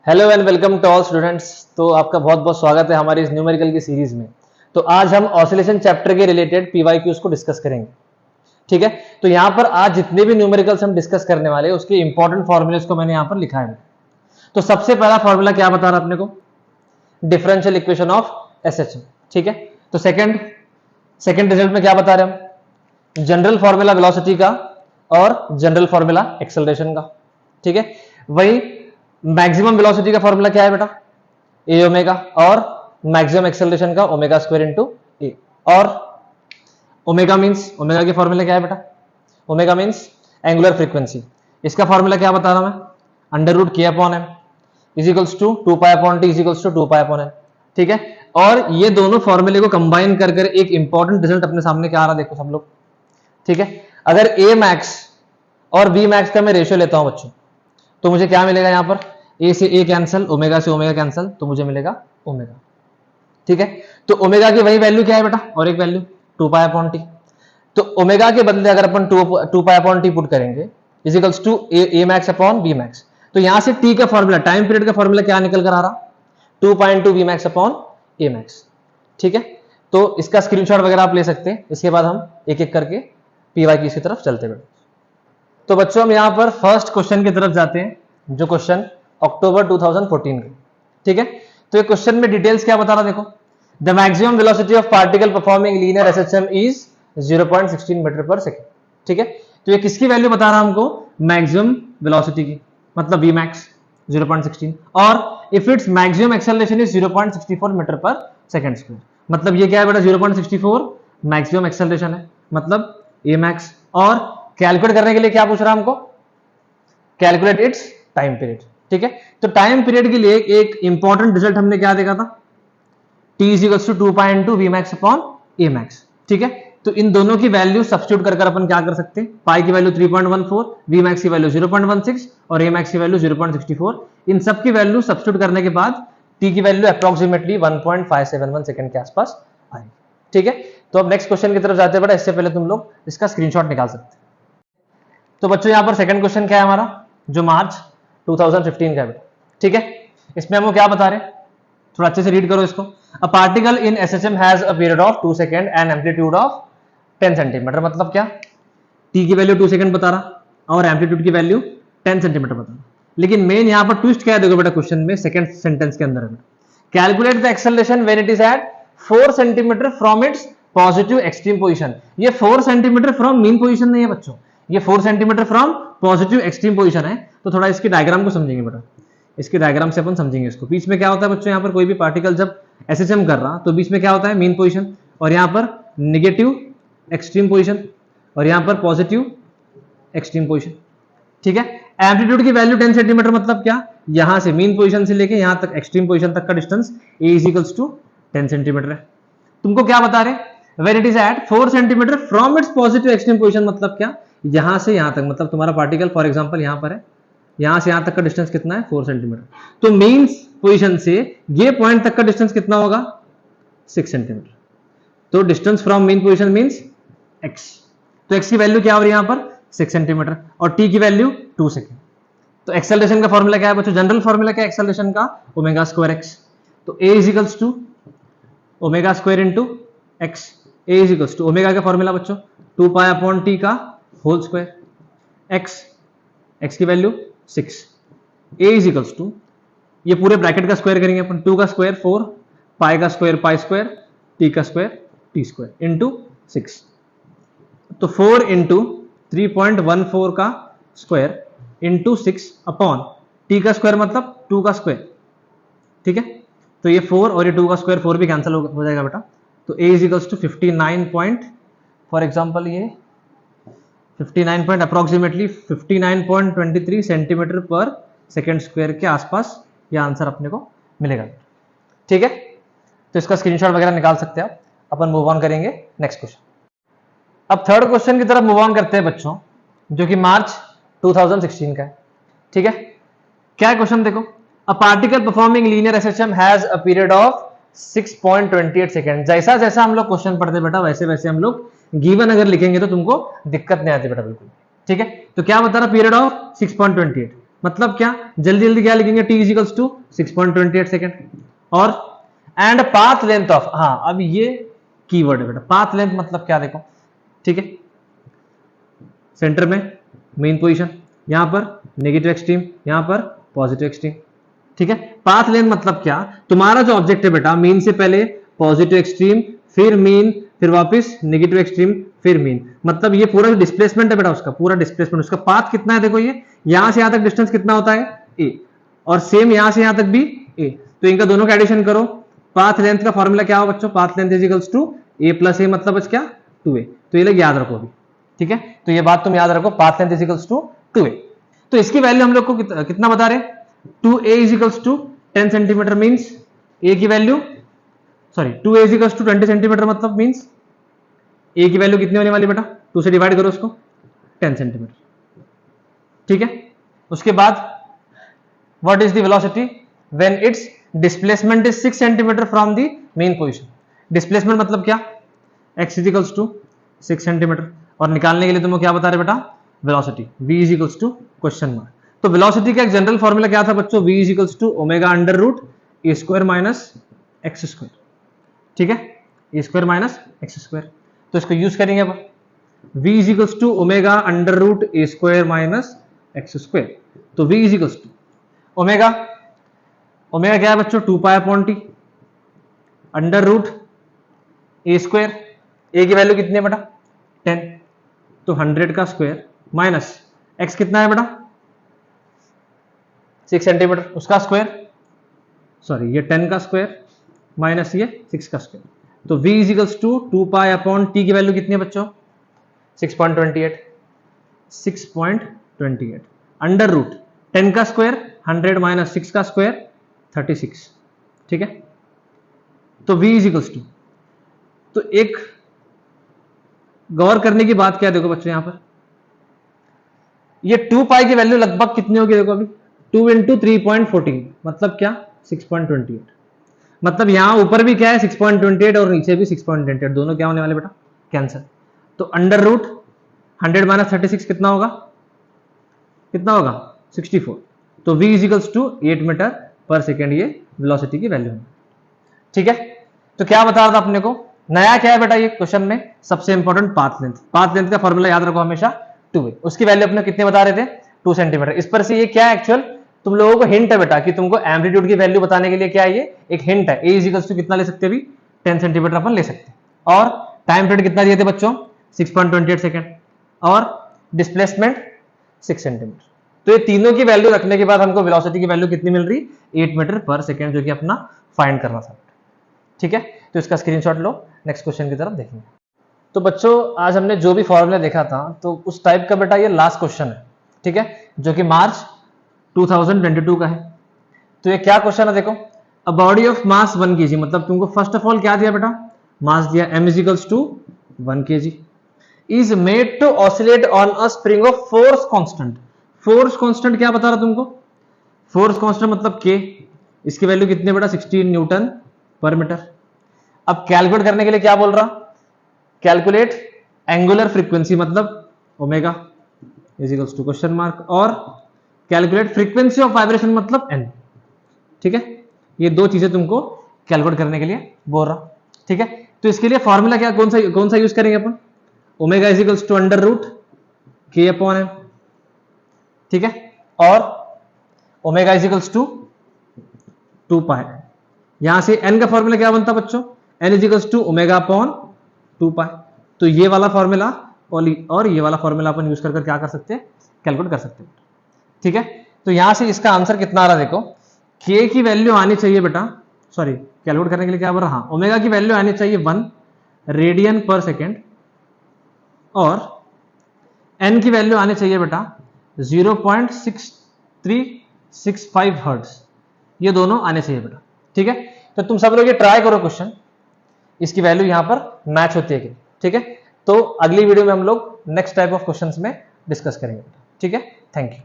Hello and welcome to all students. तो आपका बहुत बहुत स्वागत है हमारी इस न्यूमेरिकल की सीरीज में। तो आज हम ऑसिलेशन चैप्टर के रिलेटेड पीवाईक्यूज को डिस्कस करेंगे। ठीक है, तो यहाँ पर आज जितने भी न्यूमेरिकल्स हम डिस्कस करने वाले हैं उसके इंपॉर्टेंट फॉर्मूलेस को मैंने यहाँ पर लिखा है। तो सबसे पहला फॉर्मूला क्या बता रहा अपने को, डिफरेंशियल इक्वेशन ऑफ एसएचएम। ठीक है, तो सेकंड रिजल्ट में क्या बता रहे हम, जनरल फॉर्मूला वेलोसिटी का और जनरल फॉर्मूला एक्सेलरेशन का। ठीक है, वही मैक्सिमम वेलोसिटी का फॉर्मूला क्या है बेटा, ए ओमेगा, और मैक्सिमम एक्सेलरेशन का ओमेगा स्क्वायर इनटू ए। और ओमेगा मींस, ओमेगा के फॉर्मूला क्या है बेटा, ओमेगा मींस एंगुलर फ्रीक्वेंसी। इसका फॉर्मूला क्या बता रहा हूं मैं, under root K upon M is equals to 2 pi upon T is equals to 2 pi upon M. ठीक है, और ये दोनों फॉर्मूले को कंबाइन कर एक इंपॉर्टेंट रिजल्ट अपने सामने क्या आ रहा देखो सब लोग। ठीक है, अगर ए मैक्स और बी मैक्स का मैं रेशियो लेता हूं बच्चों, तो मुझे क्या मिलेगा, यहां पर ए से ए कैंसिल, ओमेगा से ओमेगा कैंसिल, तो मुझे मिलेगा ओमेगा। ठीक है, तो ओमेगा की वही वैल्यू क्या है बेटा, और एक वैल्यू 2 पाई अपॉन टी। तो ओमेगा के बदले अगर अपन 2 पाई अपॉन टी पुट करेंगे is equals to A max upon B max. तो यहां से टी का फॉर्मूला, टाइम पीरियड का फॉर्मूला क्या निकल कर आ रहा, 2 B max upon A max. ठीक है, तो इसका स्क्रीनशॉट वगैरह आप ले सकते हैं। इसके बाद हम एक एक करके पीवाई की तरफ चलते बैठे। तो बच्चों हम यहां पर फर्स्ट क्वेश्चन की तरफ जाते हैं, जो क्वेश्चन अक्टूबर 2014 के। ठीक है, तो ये क्वेश्चन में डिटेल्स क्या बता रहा देखो, the maximum velocity of particle performing linear SHM is 0.16 metre per second. ठीक है, तो ये किसकी वैल्यू बता रहा हमको, मैक्सिमम वेलोसिटी की, मतलब वी मैक्स 0.16, और if its maximum acceleration is 0.64 metre per second square. मतलब ये क्या है बेटा, 0.64 मैक्सिमम एक्सेलरेशन है, मतलब ए मैक्स। और कैलकुलेट करने के लिए क्या पूछ रहा है हमको, कैलकुलेट इट्स टाइम पीरियड। ठीक है, तो टाइम पीरियड के लिए एक इंपॉर्टेंट रिजल्ट हमने क्या देखा था, T is equals to 2 pi into V max upon A max. ठीक है, तो इन दोनों की वैल्यू सब्स्टिट्यूट कर अपन क्या कर सकते हैं, पाई की वैल्यू 3.14, वी मैक्स की वैल्यू 0.16 और ए मैक्स की वैल्यू 0.64। इन सब की वैल्यू सब्स्टिट्यूट करने के बाद टी की वैल्यू अप्रोक्सीमेटली 1.571 सेकंड के आसपास आएगी। ठीक है, तो अब नेक्स्ट क्वेश्चन की तरफ जाते हैं। इससे पहले तुम लोग इसका स्क्रीनशॉट निकाल सकते हैं। तो बच्चों यहां पर सेकंड क्वेश्चन क्या है हमारा, जो मार्च 2015 का है। ठीक है, इसमें हम क्या बता रहे हैं, थोड़ा अच्छे से रीड करो इसको। A particle in SHM has a period of 2 second and amplitude of 10 centimetre. मतलब क्या, टी की वैल्यू 2 सेकंड बता रहा और एम्पलीट्यूड की वैल्यू 10 सेंटीमीटर बता रहा। लेकिन मेन यहां पर ट्विस्ट क्या है देखो बेटा, क्वेश्चन में सेकंड सेंटेंस के अंदर है, calculate the acceleration when it is at 4 centimetre from its positive extreme position. ये 4 सेंटीमीटर फ्रॉम मीन पोजीशन नहीं है बच्चों, ये 4 centimetre from positive extreme position है। तो थोड़ा इसकी डायग्राम को समझेंगे बेटा, इसके डायग्राम से अपन समझेंगे इसको। बीच में क्या होता है बच्चों, यहाँ पर कोई भी पार्टिकल जब एसएचएम कर रहा तो बीच में क्या होता है, मीन पोजीशन, और यहाँ पर नेगेटिव एक्सट्रीम पोजीशन, और यहाँ पर पॉजिटिव एक्सट्रीम पोजीशन। ठीक है, एम्पलीट्यूड की वैल्यू 10 सेंटीमीटर, मतलब क्या, यहां से मीन पोजीशन से लेके यहां तक एक्सट्रीम पोजीशन तक का distance A is equals to 10 centimetre है। तुमको क्या बता रहे, when it is at 4 centimetre from its positive extreme position, मतलब क्या, यहां से यहां तक, मतलब तुम्हारा पार्टिकल फॉर एग्जांपल यहां पर है, यहां से यहां तक का डिस्टेंस कितना है, 4 सेंटीमीटर। तो मेन पोजीशन से ये पॉइंट तक का डिस्टेंस कितना होगा, 6 सेंटीमीटर। तो distance from main position means x। तो x की वैल्यू क्या हो रही है यहां पर, 6 सेंटीमीटर, और t की वैल्यू 2 सेकेंड। तो एक्सेलरेशन का फॉर्मूला क्या है बच्चों, जनरल फॉर्मूला क्या है एक्सेलरेशन का, ओमेगा स्क्वायर x। तो a is equals to omega square into x। a is equals to, omega का फॉर्मूला बच्चों 2 पाई अपॉन t का होल स्क्वायर, x की value 6, a is equals to, ये पूरे ब्रैकेट का स्क्वायर करेंगे अपन, 2 का स्क्वायर 4, पाई का स्क्वायर पाई स्क्वायर, t का स्क्वायर t स्क्वायर इनटू 6। तो 4 इंटू 3.14 का स्क्वायर इंटू 6 अपॉन t का स्क्वायर मतलब 2 का स्क्वायर। ठीक है, तो ये 4 और ये 2 का स्क्वायर, 4 भी कैंसिल हो जाएगा बेटा। तो a is equals to 59 for example ये 59 approximately 59.23 centimetre per second square के आसपास ये आंसर अपने को मिलेगा। ठीक है, तो इसका स्क्रीनशॉट वगैरह निकाल सकते हैं आप। अपन मूव ऑन करेंगे नेक्स्ट क्वेश्चन। अब थर्ड क्वेश्चन की तरफ मूव ऑन करते हैं बच्चों, जो कि मार्च 2016 का है। ठीक है, क्या क्वेश्चन देखो, a particle performing linear SHM has a period of 6.28 second. जैसा जैसा हम लोग क्वेश्चन पढ़ते बेटा वैसे वैसे हम लोग गिवन अगर लिखेंगे तो तुमको दिक्कत नहीं आती बेटा बिल्कुल। ठीक है, तो क्या बता रहा, पीरियड ऑफ 6.28, मतलब क्या, जल्दी जल्दी क्या लिखेंगे, t is equals to 6.28 second. और एंड पाथ लेंथ ऑफ, हाँ अब ये कीवर्ड है बेटा, पाथ लेंथ मतलब क्या देखो, ठीक है, सेंटर में मेन पोजीशन, यहां पर नेगेटिव एक्सट्रीम, यहां पर पॉजिटिव एक्सट्रीम, ठीक है। पाथ लेंथ मतलब क्या, तुम्हारा जो ऑब्जेक्ट है बेटा, मीन से पहले पॉजिटिव एक्सट्रीम, फिर मीन, फिर वापस नेगेटिव एक्सट्रीम, फिर मीन, मतलब ये पूरा डिस्प्लेसमेंट है बेटा, उसका पूरा डिस्प्लेसमेंट, उसका पाथ कितना है देखो, ये यहां से यहां तक डिस्टेंस कितना होता है a, और सेम यहां से यहां तक भी a, तो इनका दोनों का एडिशन करो, पाथ लेंथ का फॉर्मूला क्या हो बच्चों, path length is equals to a plus a, मतलब क्या 2a, तो ये लोग याद रखो अभी, ठीक है, तो ये बात तुम याद रखो, path length is equals to 2a। तो इसकी वैल्यू हम लोग को कितना बता रहे, 2a is equals to 10 centimetre, means a की value, sorry 2a is equals to 20 centimetre, मतलब मींस a की वैल्यू कितनी होने वाली बेटा, 2 से डिवाइड करो उसको, 10 सेंटीमीटर, ठीक है। उसके बाद what is the velocity when its displacement is 6 centimetre from the mean position. Displacement मतलब क्या, x is equals to 6 centimetre, और निकालने के लिए तुमको क्या बता रहे बेटा, velocity v is equals to question mark. तो वेलोसिटी का एक जनरल फॉर्मूला क्या था बच्चों, v is equals to omega under root A square minus X square, ठीक है, A square minus X square, तो इसको यूज करेंगे अब, v is equals to omega under root A square minus X square, तो v is equals to omega, omega क्या है बच्चों, 2 pi upon T under root A square, A की value कितनी है बेटा 10, तो 100 का स्क्वायर माइनस x कितना है बेटा 6 सेंटीमीटर, उसका स्क्वायर, सॉरी ये 10 का स्क्वायर माइनस ये 6 का स्क्वायर, तो v is equals to 2 pi upon T की वैल्यू कितनी है बच्चों 6.28 अंडर रूट 10 का स्क्वायर 100 माइनस 6 का स्क्वायर 36, ठीक है। तो v इज इक्वल्स टू, तो एक गौर करने की बात क्या है देखो बच्चों, यहां पर ये 2 पाई की वैल्यू लगभग कितनी होगी देखो अभी, 2 इंटू 3.14 मतलब क्या 6.28, मतलब यहां ऊपर भी क्या है 6.28 और नीचे भी 6.28, दोनों क्या होने वाले बेटा कैंसिल, तो अंडर रूट 100 माइनस 36 कितना होगा 64, तो v is equals to 8 metre per second, ये वेलोसिटी की वैल्यू है, ठीक है। तो क्या बता रहा था अपने को, नया क्या है बेटा ये क्वेश्चन में, सबसे important path length, path length का फॉर्मूला याद रखो हमेशा 2a, उसकी वैल्यू अपने कितने बता रहे थे 2 सेंटीमीटर। इस पर से ये क्या है एक्चुअल तुम लोगों को हिंट है बेटा कि तुमको एम्पलीट्यूड की वैल्यू बताने के लिए क्या है ये एक हिंट है, a इज इक्वल्स टू कितना ले सकते हैं अभी 10 सेंटीमीटर अपन ले सकते हैं, और टाइम पीरियड कितना दिए थे बच्चों 6.28 सेकेंड, और डिस्प्लेसमेंट 6 सेंटीमीटर। तो ये तीनों की वैल्यू रखने के बाद हमको वेलोसिटी की वैल्यू कितनी मिल रही 8 मीटर पर सेकेंड, जो कि अपना फाइंड करना था, ठीक है। तो इसका स्क्रीनशॉट लो, नेक्स्ट क्वेश्चन की तरफ देखेंगे। तो बच्चों आज हमने जो भी फॉर्मूला देखा था तो उस टाइप का बेटा ये लास्ट क्वेश्चन है, ठीक है, जो कि मार्च 2022 का है। तो ये क्या क्वेश्चन है देखो, a body of mass 1 kg, मतलब तुमको फर्स्ट ऑफ ऑल क्या दिया बेटा मास दिया m is equals to 1 kg, is made to oscillate on a spring of force constant. Force constant क्या बता रहा तुमको, फोर्स कांस्टेंट मतलब k, इसकी वैल्यू कितनी बेटा 16 न्यूटन पर मीटर। अब कैलकुलेट करने के लिए क्या बोल रहा, कैलकुलेट एंगुलर फ्रीक्वेंसी मतलब omega is equals to question mark, और कैलकुलेट फ्रीक्वेंसी ऑफ वाइब्रेशन मतलब n, ठीक है। ये दो चीजें तुमको कैलकुलेट करने के लिए बोल रहा, ठीक है। तो इसके लिए फॉर्मूला क्या कौन सा यूज करेंगे अपन, omega is equals to under root k upon m, ठीक है, और omega is equals to 2 pi, यहां से n का फॉर्मूला क्या बनता बच्चों n is equals to omega upon 2 pi, तो ये वाला फॉर्मूला और ये वाला फॉर्मूला अपन यूज कर क्या कर सकते हैं कैलकुलेट कर सकते हैं, ठीक है। तो यहां से इसका आंसर कितना आ रहा देखो, k की वैल्यू आनी चाहिए बेटा, सॉरी कैलकुलेट करने के लिए क्या बोल रहा, ओमेगा की वैल्यू आनी चाहिए 1 रेडियन पर सेकेंड, और n की वैल्यू आनी चाहिए बेटा 0.6365 हर्ट्ज, ये दोनों आने चाहिए बेटा, ठीक है। तो तुम सब लोग ये ट्राई करो क्वेश्चन, इसकी वैल्यू यहां पर मैच होती है, ठीक है। तो अगली वीडियो में हम लोग नेक्स्ट टाइप ऑफ क्वेश्चंस में डिस्कस करेंगे, ठीक है। Thank you.